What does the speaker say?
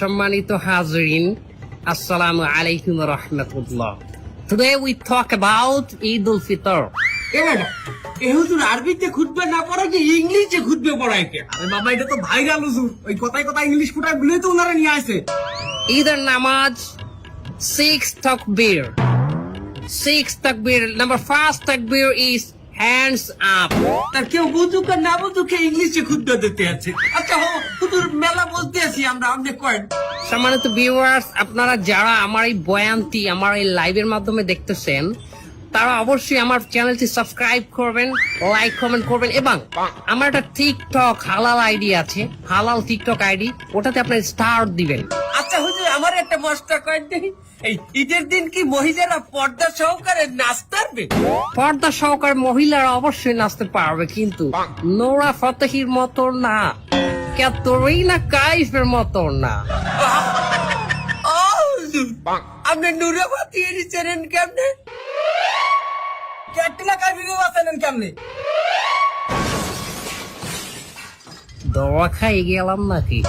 সম্মানিত হাজরিন, আসসালামু আলাইকুম রহমতুল্লাহ। Today we talk about Eid al-Fitr. হুজুর আরবিতে খুতবা না পড়া কি ইংলিশে খুতবে পড়ায় কে? আরে বাবা এটা তো ভাইরাল হুজুর, ওই কথায় কথায় ইংলিশ ফুটা গুলোই তো ওনারা নিয়ে আসে। Either namaz, 6 takbir. 6 takbir. Number first takbir is hands up. তার কেউ বুঝুক আর না বুঝুক ইংলিশে খুতবা দিতে আছে। আচ্ছা হুজুর মেলা বলতে আছি আমরা, আপনি কয়েন। সম্মানিত ভিউয়ার্স, আপনারা যারা আমার এই বয়ানটি আমার এই লাইভের মাধ্যমে দেখতেছেন, তারা অবশ্যই আমার চ্যানেলটি সাবস্ক্রাইব করবেন, লাইক কমেন্ট করবেন, এবং আমার একটা টিকটক হালাল আইডি আছে, হালাল টিকটক আইডি, ওটাতে আপনার স্টার দিবেন। আচ্ছা হুজুর আমার একটা মশলা কয়েন দেখি, এই ঈদের দিন কি মহিলারা পর্দা সহকারে নাচতে পারবে? পর্দা সহকারে মহিলারা অবশ্যই নাচতে পারবে, কিন্তু নোরা ফতেহির মতো না, ক্যাথরিনা কাইফের মতো না। ও হুজুর, আপনি নুরাবাতি এনেছেন কেমনে? ক্যাটরিনা কাইফকে বাঁচালেন কেমনে? দোয়া খাই গেলাম নাকি?